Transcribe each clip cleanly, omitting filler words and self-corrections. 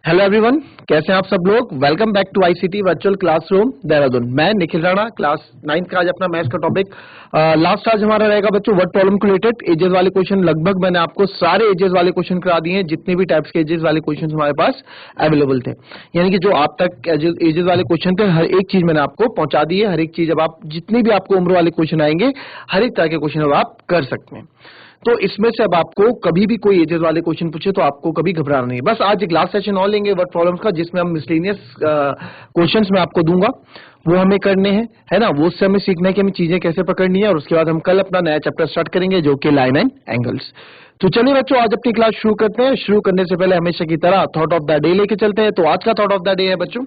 Hello everyone, कैसे हैं आप सब लोग। Welcome back to ICT virtual classroom Dehradun. मैं निखिल राणा, क्लास 9th का आज अपना मैथ्स का टॉपिक लास्ट आज हमारा रहेगा बच्चों वर्ड प्रॉब्लम को रिलेटेड। एजेस वाले क्वेश्चन लगभग मैंने आपको सारे एजेस वाले क्वेश्चन करा दिए हैं, जितने भी टाइप्स के एजेस वाले क्वेश्चन हमारे पास अवेलेबल थे। यानी कि जो आप तक एजेस वाले क्वेश्चन थे, हर एक चीज मैंने आपको पहुंचा दी है। हर एक चीज अब आप जितनी भी आपको उम्र वाले क्वेश्चन आएंगे, हर एक तरह के क्वेश्चन अब आप कर सकते हैं। तो इसमें से अब आपको कभी भी कोई एजेस वाले क्वेश्चन पूछे तो आपको कभी घबराना नहीं है। बस आज एक लास्ट सेशन और लेंगे वर्ड प्रॉब्लम्स का, जिसमें हम मिसलेनियस क्वेश्चंस में आपको दूंगा, वो हमें करने हैं, है ना। वो उससे हमें सीखना है कि हमें चीजें कैसे पकड़नी है, और उसके बाद हम कल अपना नया चैप्टर स्टार्ट करेंगे जो कि लाइन एंड एंगल्स। तो चलिए बच्चों, आज अपनी क्लास शुरू करते हैं। शुरू करने से पहले हमेशा की तरह थॉट ऑफ द डे लेके चलते हैं। तो आज का थॉट ऑफ द डे है बच्चों,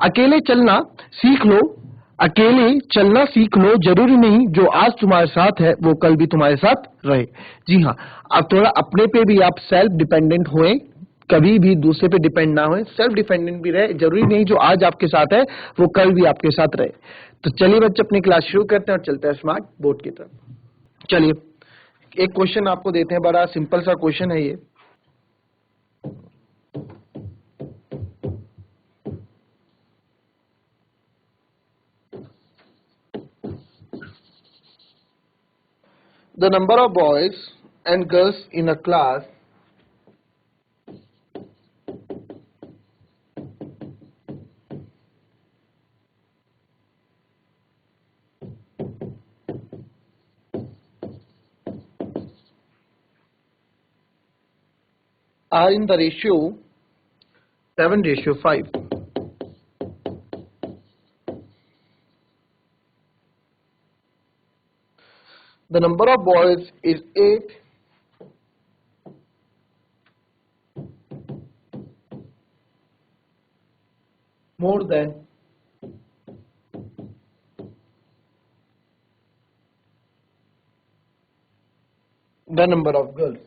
अकेले चलना सीख लो, अकेले चलना सीख लो। जरूरी नहीं जो आज तुम्हारे साथ है वो कल भी तुम्हारे साथ रहे। जी हाँ, अब थोड़ा अपने पे भी आप सेल्फ डिपेंडेंट होए, कभी भी दूसरे पे डिपेंड ना होए, सेल्फ डिपेंडेंट भी रहे। जरूरी नहीं जो आज आपके साथ है वो कल भी आपके साथ रहे। तो चलिए बच्चे, अपनी क्लास शुरू करते हैं और चलते हैं स्मार्ट बोर्ड की तरफ। चलिए, एक क्वेश्चन आपको देते हैं, बड़ा सिंपल सा क्वेश्चन है ये। The number of boys and girls in a class are in the ratio 7:5. The number of boys is 8. More than the number of girls.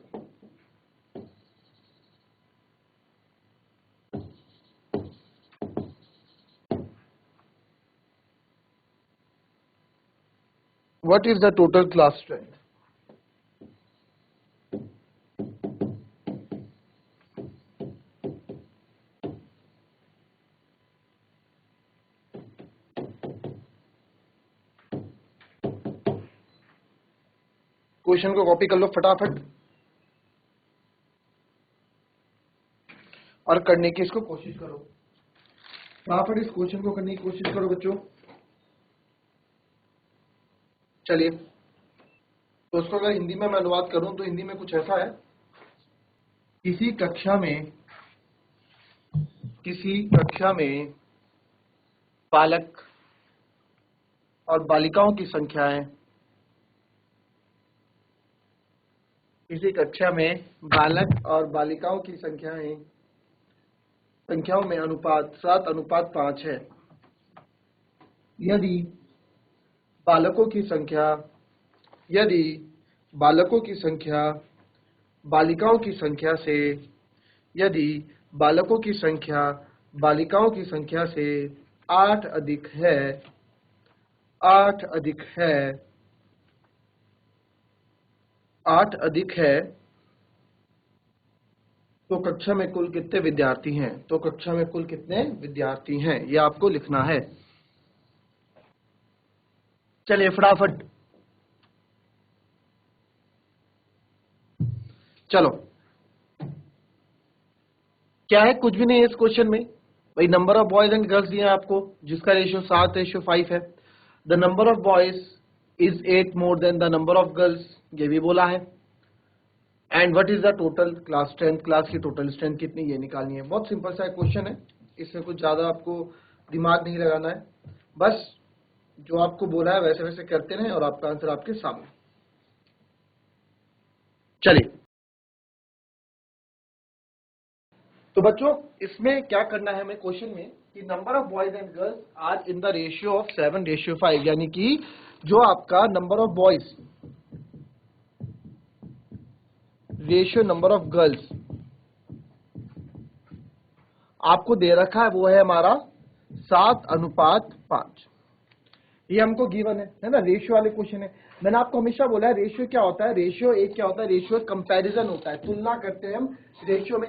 What is the total class strength? Question को copy कर लो फटाफट और करने की इसको कोशिश करो। फटाफट इस क्वेश्चन को करने की कोशिश करो बच्चों। चलिए, तो उसको अगर हिंदी में मैं अनुवाद करूं तो हिंदी में कुछ ऐसा है, किसी कक्षा में बालक और बालिकाओं की संख्याएं, किसी कक्षा में बालक और बालिकाओं की संख्याओं में अनुपात 7:5 है। यदि बालकों की संख्या बालिकाओं की संख्या से यदि बालकों की संख्या बालिकाओं की संख्या से 8 अधिक है तो कक्षा में कुल कितने विद्यार्थी हैं। तो कक्षा में कुल कितने विद्यार्थी हैं, यह आपको लिखना है। चलिए फटाफट, चलो। क्या है, कुछ भी नहीं है इस क्वेश्चन में भाई। Number of boys and girls दिया है आपको, जिसका रेशियो 7:5 है। The number of boys is 8 more than the number of girls, ये भी बोला है। And what is the total class strength, class की टोटल स्ट्रेंथ कितनी, ये निकालनी है। बहुत सिंपल सा क्वेश्चन है, इसमें कुछ ज्यादा आपको दिमाग नहीं लगाना है। बस जो आपको बोला है वैसे वैसे करते रहें और आपका आंसर आपके सामने। चलिए, तो बच्चों इसमें क्या करना है हमें क्वेश्चन में कि number of boys and girls are in the ratio of 7:5, यानी कि जो आपका number of boys ratio number of girls आपको दे रखा है वो है हमारा 7:5। ये हमको गिवन है ना, रेशियो वाले क्वेश्चन है। मैंने आपको हमेशा बोला है रेशियो क्या होता है, रेशियो एक क्या होता है, रेशियो कंपैरिजन होता है, तुलना करते हैं हम रेशियो में।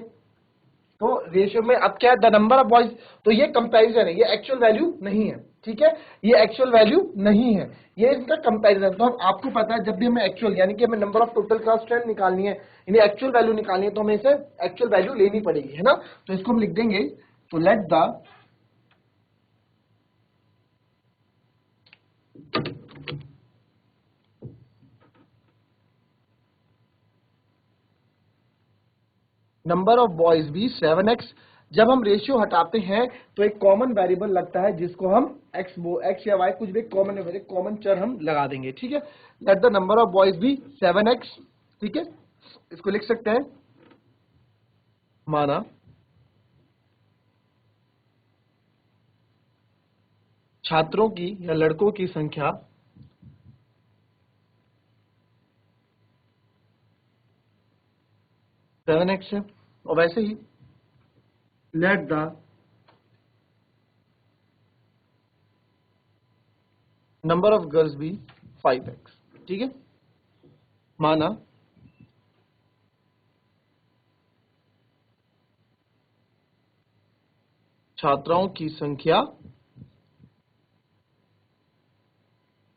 तो रेशियो में अब क्या है, द नंबर ऑफ बॉयज, तो ये कंपैरिजन है, ये एक्चुअल वैल्यू नहीं है, ठीक है, ये एक्चुअल वैल्यू नहीं है, ये इनका कंपैरिजन। तो हम आपको पता है जब भी हमें एक्चुअल यानी कि हमें number of total class strength निकालनी है, यानी एक्चुअल वैल्यू निकालनी है, तो हमें इसे एक्चुअल वैल्यू लेनी पड़ेगी, है ना। तो इसको हम लिख देंगे, तो late the number of boys भी 7x। जब हम रेशियो हटाते हैं तो एक कॉमन वेरिएबल लगता है जिसको हम एक्स या वाई कुछ भी कॉमन चर हम लगा देंगे, ठीक है। Late the number of boys भी 7x, ठीक है, इसको लिख सकते हैं, माना छात्रों की या लड़कों की संख्या 7x है, और वैसे ही let the number of girls भी 5x, ठीक है, माना छात्राओं की संख्या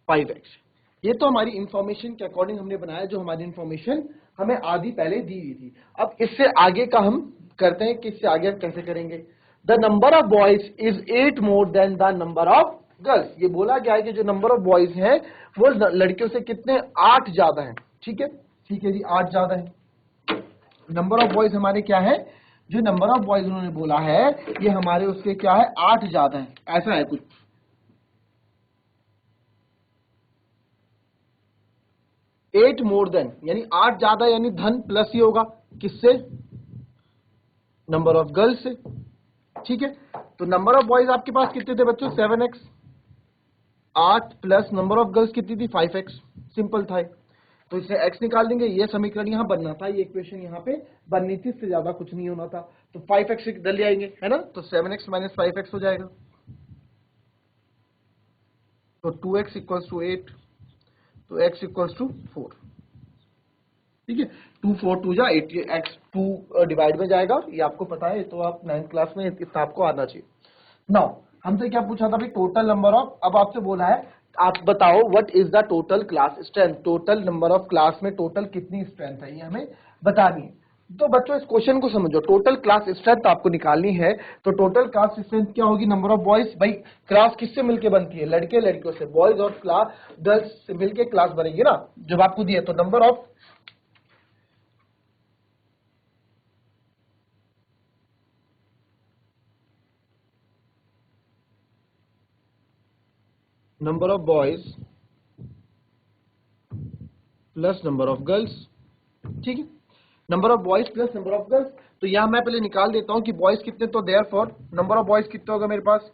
5x। ये तो हमारी इंफॉर्मेशन के अकॉर्डिंग हमने बनाया, जो हमारी इंफॉर्मेशन हमें आधी पहले दी हुई थी। अब इससे आगे का हम करते हैं कि इससे आगे हम कैसे करेंगे। The number of boys is 8 more than the number of girls. ये बोला गया है कि जो नंबर ऑफ बॉयज हैं वो लड़कियों से कितने 8 ज्यादा है, ठीक है, ठीक है जी, 8 ज्यादा है। नंबर ऑफ बॉयज हमारे क्या है, जो नंबर ऑफ बॉयज उन्होंने बोला है ये हमारे उसके क्या है 8 ज्यादा है, ऐसा है कुछ। 8 मोर देन यानी 8 ज्यादा, यानी धन प्लस ही होगा किससे, नंबर ऑफ गर्ल्स से, ठीक है। तो नंबर ऑफ बॉयज आपके पास कितने थे बच्चों 7x, 8 plus number of girls कितनी थी 5x, सिंपल था। तो इससे x निकाल देंगे, ये समीकरण यहां बनना था, ये इक्वेशन यहां पे बननी थी, इससे ज्यादा कुछ नहीं होना था। तो 5x इधर ले आएंगे, है ना, तो 7x माइनस 5x हो जाएगा, तो 2x इक्वल्स टू 8, तो x इक्वल्स टू 4, ठीक है। 2 4 2 जा 8, x 2 डिवाइड में जाएगा, ये आपको पता है, तो आप 9th क्लास में इतना आपको आना चाहिए। नाउ हमसे क्या पूछा था भाई, टोटल नंबर ऑफ, अब आपसे बोला है आप बताओ what is the total class strength, total number of class में टोटल कितनी स्ट्रेंथ है ये हमें बतानी है। तो बच्चों इस क्वेश्चन को समझो, टोटल क्लास स्ट्रेंथ आपको निकालनी है, तो टोटल क्लास स्ट्रेंथ क्या होगी, नंबर ऑफ बॉयज, भाई क्लास किससे मिलके बनती है, लड़के लड़कियों से, बॉयज और क्लास गर्ल्स से मिलके क्लास बनेगी ना, जब आपको दिया तो number of boys plus number of girls, ठीक है, number of boys plus number of girls. तो यहां मैं पहले निकाल देता हूं कि बॉयज कितने, तो therefore number of boys कितने होगा मेरे पास,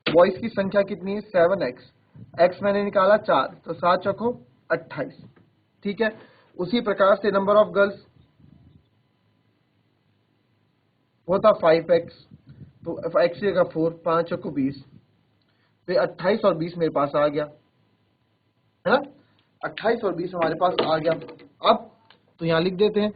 बॉयज की संख्या कितनी है 7x, x मैंने निकाला 4, तो 7 चौको 28, ठीक है। उसी प्रकार से नंबर ऑफ गर्ल्स वो था 5x, तो x की जगह 4, 5 चौको 20, तो 28 और 20 मेरे पास आ गया, है ना, 28 और 20 हमारे पास आ गया। अब तो यहां लिख देते हैं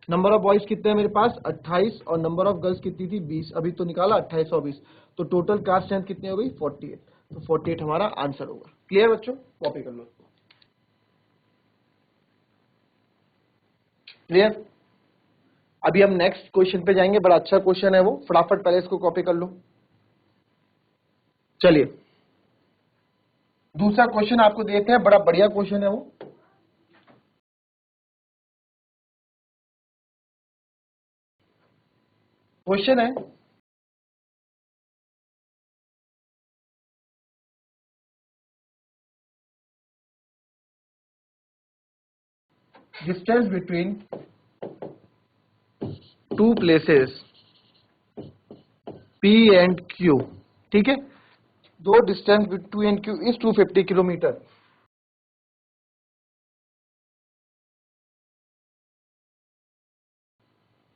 नंबर ऑफ बॉयज कितने हैं मेरे पास 28, और नंबर ऑफ गर्ल्स कितनी थी 20, अभी तो निकाला 28 और 20, तो टोटल क्लास स्ट्रेंथ कितनी हो गई 48, तो 48 हमारा आंसर होगा। क्लियर बच्चों, कॉपी कर लो, क्लियर। अभी हम नेक्स्ट क्वेश्चन पे जाएंगे, बड़ा अच्छा क्वेश्चन है वो, फटाफट पहले इसको कॉपी कर लो। चलिए दूसरा क्वेश्चन आपको देते हैं, बड़ा बढ़िया क्वेश्चन है वो। क्वेश्चन है distance between two places P and Q, ठीक है, दो distance between and Q is 250 kilometre.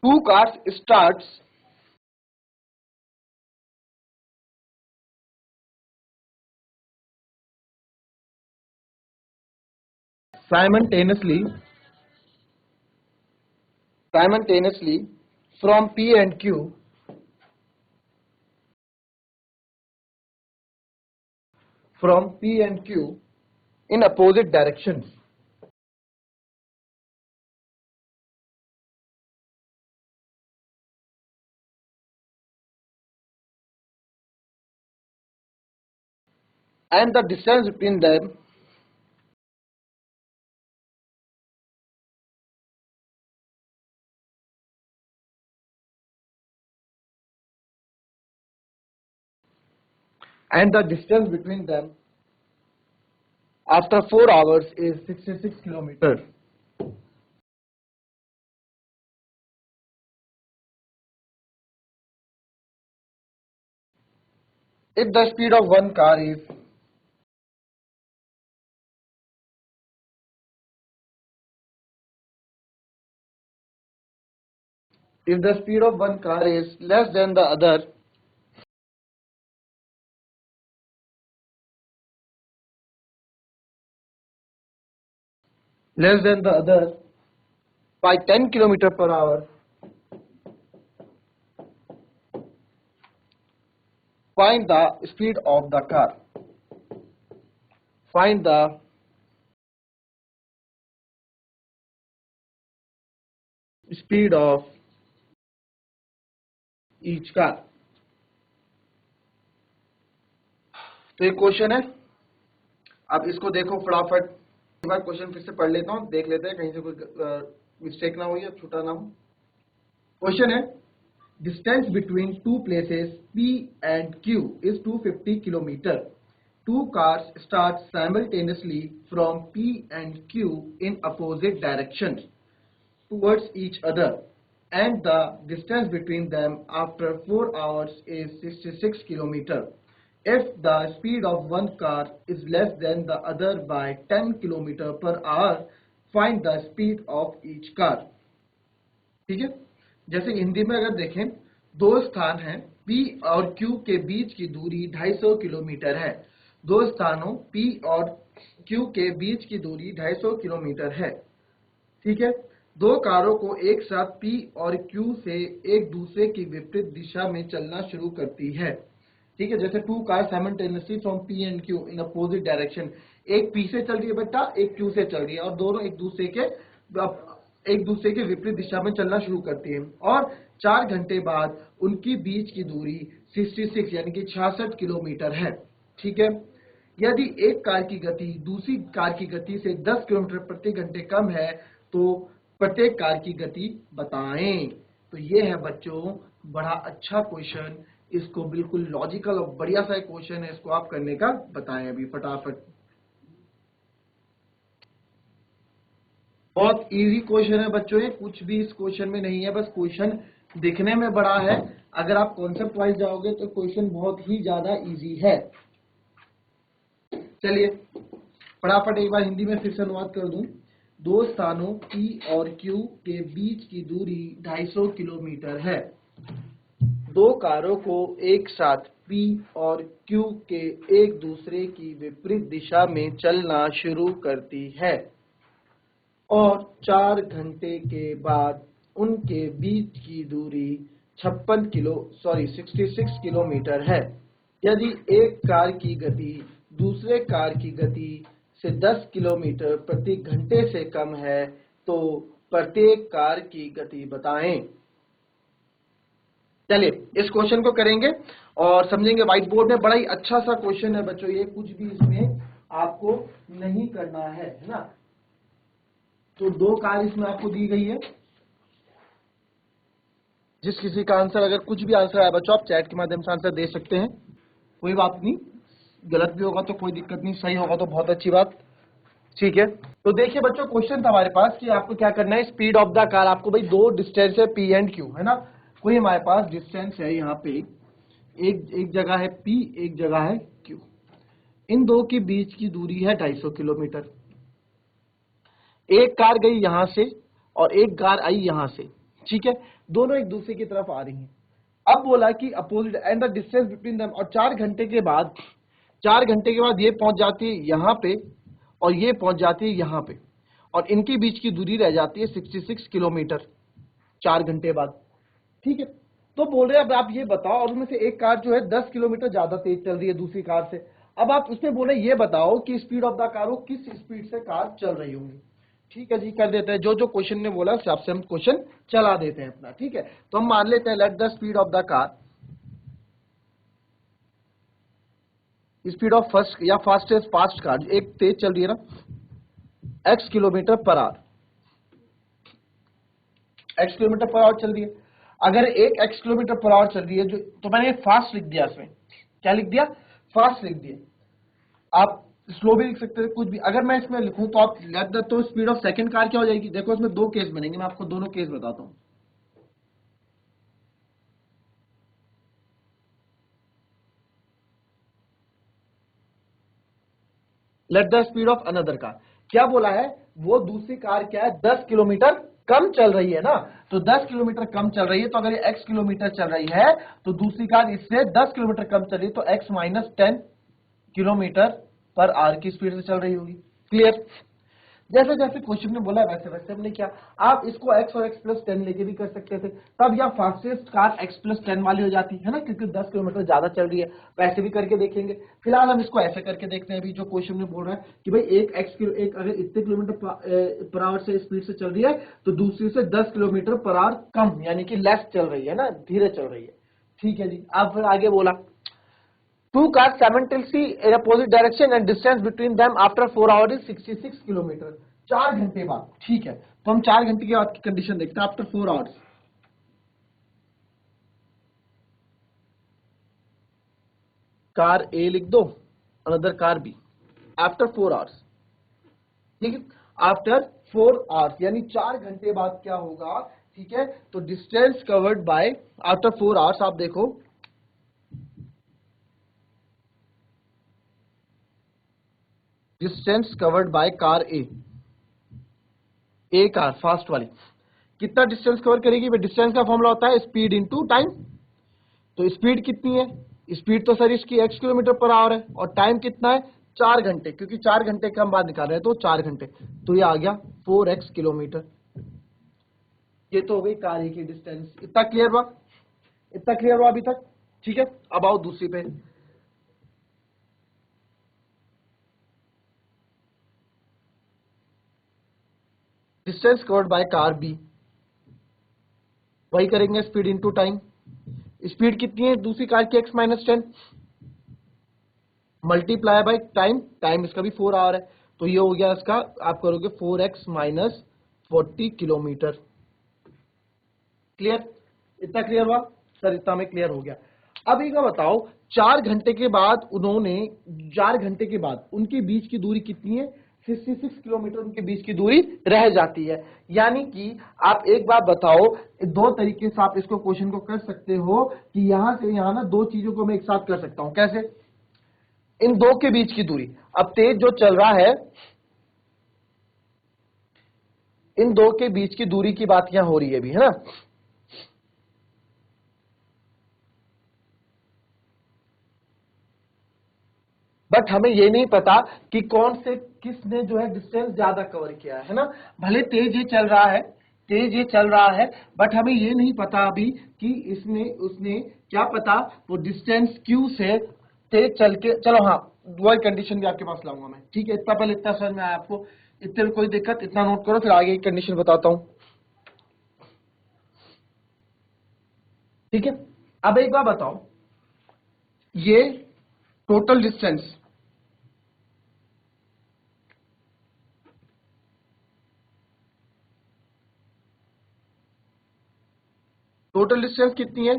Two cars starts simultaneously simultaneously from P and Q in opposite directions. And the distance between them after 4 hours is 66 kilometers. If the speed of one car is less than the other by 10 kilometer per hour, find the speed of the car. Find the speed of each car. तो ये question है. अब इसको देखो फटाफट. एक बार question फिर से पढ़ लेता हूँ, देख लेते हैं कहीं से कोई मिस्टेक ना हो या छूटा ना हो. क्वेश्चन है, distance between two places P and Q is 250 kilometer. Two cars start simultaneously from P and Q in opposite directions towards each other, and the distance between them after 4 hours is 66 kilometer. If the speed of one car is less than the other by 10 kilometer per hour, find the speed of each car. ठीक है. जैसे हिंदी में अगर देखें, दो स्थान हैं P और Q के बीच की दूरी 250 किलोमीटर है. दो स्थानों P और Q के बीच की दूरी 250 किलोमीटर है. ठीक है. दो कारों को एक साथ P और Q से एक दूसरे की विपरीत दिशा में चलना शुरू करती है. ठीक है. जैसे two car simultaneously from P and Q in opposite direction. एक P से चल रही है बेटा, एक Q से चल रही है, और दोनों एक दूसरे के विपरीत दिशा में चलना शुरू करती है. और 4 घंटे बाद उनकी बीच की दूरी 66 यानी कि 66 किलोमीटर है. ठीक है. यदि एक कार की गति दूसरी कार की गति से 10 किलोमीटर प्रति घंटे कम है तो प्रत्येक कार की गति बताएं. तो ये है बच्चों बड़ा अच्छा क्वेश्चन. इसको बिल्कुल लॉजिकल और बढ़िया सा क्वेश्चन है, इसको आप करने का बताएं अभी फटाफट. बहुत इजी क्वेश्चन है बच्चों, ये कुछ भी इस क्वेश्चन में नहीं है, बस क्वेश्चन दिखने में बड़ा है. अगर आप कॉन्सेप्ट वाइज जाओगे तो क्वेश्चन बहुत ही ज्यादा इजी है. चलिए फटाफट एक बार हिंदी में फिर से अनुवाद कर दूं. दो स्थानों P और Q के बीच की दूरी 250 किलोमीटर है. दो कारों को एक साथ P और Q के एक दूसरे की विपरीत दिशा में चलना शुरू करती है, और 4 घंटे के बाद उनके बीच की दूरी 66 किलोमीटर है. यदि एक कार की गति दूसरे कार की गति से 10 किलोमीटर प्रति घंटे से कम है तो प्रत्येक कार की गति बताएं. चलिए इस क्वेश्चन को करेंगे और समझेंगे. व्हाइट बोर्ड में बड़ा ही अच्छा सा क्वेश्चन है बच्चों, ये कुछ भी इसमें आपको नहीं करना है ना. तो दो कार इसमें आपको दी गई है. जिस किसी का आंसर अगर कुछ भी आंसर आया बच्चों आप चैट के माध्यम से आंसर दे सकते हैं, कोई बात नहीं. गलत भी होगा तो कोई दिक्कत नहीं, सही होगा तो बहुत अच्छी बात. ठीक है. तो देखिए बच्चों क्वेश्चन था हमारे पास कि आपको क्या करना है. स्पीड ऑफ द कार, आपको भाई दो डिस्टेंस है P एंड Q है ना. कोई हमारे पास डिस्टेंस है यहाँ पे, एक जगह है P, एक जगह है Q. इन दो के बीच की दूरी है 250 किलोमीटर. एक कार गई यहां से और एक कार आई यहां से. ठीक है. दोनों एक दूसरे की तरफ आ रही हैं. अब बोला कि opposite and the distance between them, और 4 घंटे के बाद ये पहुंच जाती है यहाँ पे और ये पहुंच जाती है यहाँ पे, और इनके बीच की दूरी रह जाती है 66 किलोमीटर. 4 घंटे बाद, ठीक है। तो बोल रहे हैं अब आप ये बताओ, और उनमें से एक कार जो है 10 किलोमीटर ज्यादा तेज चल रही है दूसरी कार से। अब आप उसमें बोले ये बताओ कि स्पीड ऑफ द कार हो, किस स्पीड से कार चल रही होंगी। ठीक है जी, कर देते हैं, जो जो क्वेश्चन ने बोला उस हिसाब से हम क्वेश्चन चला देते हैं अपना, ठीक है। तो हम मान लेते हैं let the speed of the car, speed of first या फास्टेस्ट फास्ट कार, एक तेज चल रही है ना x kilometre per hour, x kilometre per hour चल रही है। अगर एक x किलोमीटर पर आवर चल रही है जो, तो मैंने फास्ट लिख दिया, इसमें क्या लिख दिया, फास्ट लिख दिया। आप स्लो भी लिख सकते हैं, कुछ भी। अगर मैं इसमें लिखूं तो आप लेट द, तो स्पीड ऑफ सेकंड कार क्या हो जाएगी, देखो इसमें दो केस बनेंगे, मैं आपको दोनों केस बताता हूं। Let the speed of another car, क्या बोला है, वो दूसरी कार क्या है 10 किलोमीटर कम चल रही है ना, तो 10 किलोमीटर कम चल रही है, तो अगर ये x किलोमीटर चल रही है तो दूसरी कार इससे 10 किलोमीटर कम चल रही है, तो x minus 10 kilometre per hour की स्पीड से चल रही होगी। क्लियर। जैसे जैसे क्वेश्चन में बोला वैसे वैसे हमने किया। आप इसको x और x प्लस 10 लेके भी कर सकते थे, तब यह फास्टेस्ट कार x प्लस 10 वाली हो जाती है ना, क्योंकि 10 किलोमीटर ज्यादा चल रही है। वैसे भी करके देखेंगे, फिलहाल हम इसको ऐसे करके देखते हैं। अभी जो क्वेश्चन में बोल रहा है कि भाई एक अगर इतने किलोमीटर पर आवर से स्पीड से चल रही है, तो दूसरी से 10 किलोमीटर पर आवर कम, यानी कि लेस चल रही है ना, धीरे चल रही है। ठीक है जी। अब फिर आगे बोला two car simultaneously in opposite direction and distance between them after 4 hours is 66 kilometre, 4 घंटे बाद। ठीक है, तो हम 4 घंटे के बाद की कंडीशन देखते हैं। आफ्टर 4 आवर्स, कार ए लिख दो, another car B, after 4 hours, ठीक है। आफ्टर 4 आवर्स यानी 4 घंटे बाद क्या होगा, ठीक है। तो distance covered bye after 4 hours, आप देखो distance covered by car A car fast वाली कितना डिस्टेंस कवर करेगी। डिस्टेंस का फॉर्मूला होता है स्पीड इनटू टाइम। तो स्पीड कितनी है, स्पीड तो सर इसकी x किलोमीटर पर आवर है, और टाइम कितना है 4 घंटे, क्योंकि 4 घंटे का हम बाद निकाल रहे हैं, तो 4 घंटे, तो ये आ गया 4x किलोमीटर। ये तो हो गई कार की डिस्टेंस। इतना क्लियर हुआ, इतना क्लियर हुआ अभी तक, ठीक है। अब आओ दूसरी पे, distance covered by car B, वही करेंगे स्पीड इनटू टाइम। स्पीड कितनी है दूसरी कार की x minus 10 multiply by time, time इसका भी 4 आवर है, तो ये हो गया इसका, आप करोगे 4x माइनस 40 किलोमीटर। क्लियर, इतना क्लियर हुआ सर, इतना में क्लियर हो गया। अब एक बताओ 4 घंटे के बाद उन्होंने, 4 घंटे के बाद उनके बीच की दूरी कितनी है, 66 किलोमीटर उनके बीच की दूरी रह जाती है। यानी कि आप एक बात बताओ, दो तरीके से आप इसको क्वेश्चन को कर सकते हो कि यहां से यहां ना दो चीजों को मैं एक साथ कर सकता हूं। कैसे, इन दो के बीच की दूरी, अब तेज जो चल रहा है, इन दो के बीच की दूरी की बात यहां हो रही है अभी, है ना। बट हमें ये नहीं पता कि कौन से, किसने जो है डिस्टेंस ज्यादा कवर किया है ना। भले तेज ये चल रहा है, तेज ये चल रहा है, बट हमें ये नहीं पता अभी कि इसने, उसने, क्या पता वो डिस्टेंस क्यू से तेज चल के, चलो हाँ वही कंडीशन भी आपके पास लाऊंगा मैं, ठीक है। इतना पहले इतना समझ में आया आपको, इतने में कोई दिक्कत, इतना नोट करो, फिर आगे की कंडीशन बताता हूं, ठीक है। अब एक बार बताओ, ये टोटल डिस्टेंस, टोटल डिस्टेंस कितनी है,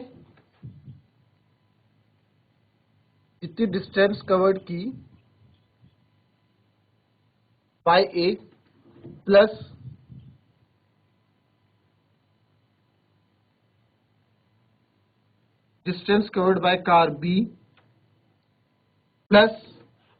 जितनी डिस्टेंस कवर्ड की by A plus distance covered by car B plus,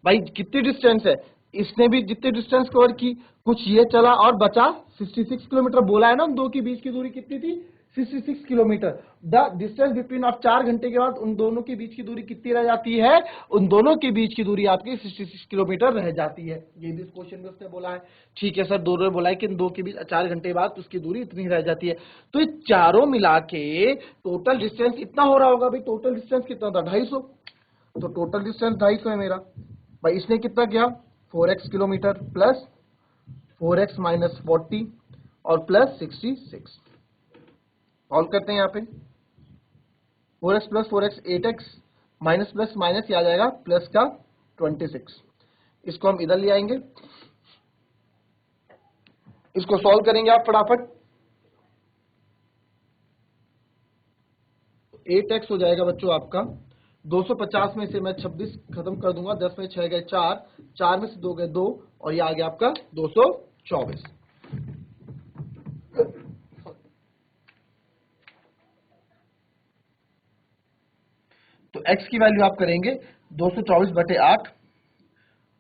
भाई कितनी डिस्टेंस है, इसने भी जितनी डिस्टेंस कवर की, कुछ ये चला और बचा 66 किलोमीटर। बोला है ना दो के बीच की दूरी कितनी थी, 66 किलोमीटर। द डिस्टेंस बिटवीन, आप 4 घंटे के बाद उन दोनों के बीच की दूरी कितनी रह जाती है? उन दोनों के बीच की दूरी आपकी 66 किलोमीटर रह जाती है। ये भी इस क्वेश्चन में उसने बोला है। ठीक है सर, दोनों ने बोला है कि इन दो के बीच 4 घंटे बाद उसकी दूरी इतनी रह जाती है। तो ये चारों मिला के टोटल डिस्टेंस इतना हो रहा होगा भाई। टोटल डिस्टेंस कितना था? 250। तो टोटल डिस्टेंस 250 है मेरा भाई। इसने कितना किया? 4x kilometre plus 4x minus 40 और प्लस 66। सॉल्व करते हैं यहाँ पे। 4x plus 4x 8x minus plus minus, आ जाएगा प्लस का 26। इसको हम इधर ले आएंगे, इसको सॉल्व करेंगे आप फटाफट। 8x हो जाएगा बच्चों आपका 250 में से मैं 26 खत्म कर दूंगा, 10 में 6 गए 4, 4 में से 2 गए 2, और ये आ गया आपका 224। तो x की वैल्यू आप करेंगे 224/8,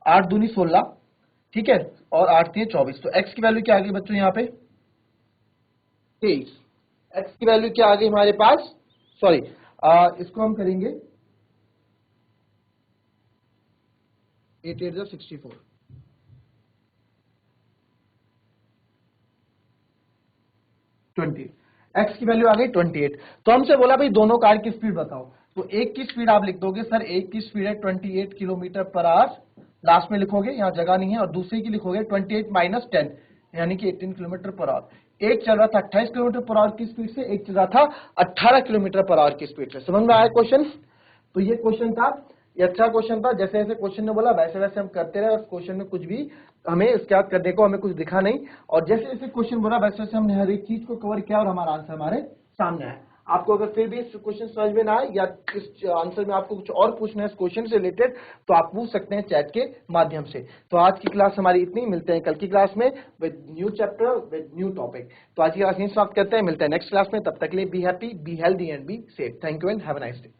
8 दूनी 16, ठीक है, और 8 3 24। तो x की वैल्यू क्या आ गई बच्चों यहाँ पे? 23। x की वैल्यू क्या आ गई हमारे पास? सॉरी, इसको हम करेंगे 8 8 64। x की वैल्यू आ गई 28। तो हमसे बोला भाई दोनों कार की स्पीड बताओ। तो एक की स्पीड आप लिख दोगे सर, एक की स्पीड है 28 किलोमीटर पर आवर, लास्ट में लिखोगे, यहाँ जगह नहीं है, और दूसरी की लिखोगे 28 माइनस 10 यानी कि 18 किलोमीटर पर आवर। एक चल रहा था 28 किलोमीटर पर आवर की स्पीड से, एक चल रहा था 18 किलोमीटर पर आवर की स्पीड से। समझ में आया क्वेश्चन? तो ये क्वेश्चन था, ये अच्छा क्वेश्चन था। जैसे जैसे क्वेश्चन ने बोला वैसे वैसे हम करते रहे, और क्वेश्चन में कुछ भी हमें इसके बाद करने को हमें कुछ दिखा नहीं, और जैसे जैसे क्वेश्चन बोला वैसे वैसे हमने हर एक चीज को कवर किया और हमारा आंसर हमारे सामने आया। आपको अगर फिर भी इस क्वेश्चन समझ में ना आए या इस आंसर में आपको कुछ और पूछना है इस क्वेश्चन से रिलेटेड, तो आप पूछ सकते हैं चैट के माध्यम से। तो आज की क्लास हमारी इतनी, मिलते हैं कल की क्लास में with new chapter with new topic. तो आज की क्लास यहीं समाप्त करते हैं, मिलते हैं नेक्स्ट क्लास में। तब तक के लिए be happy, be healthy and be safe. Thank you and have a nice day.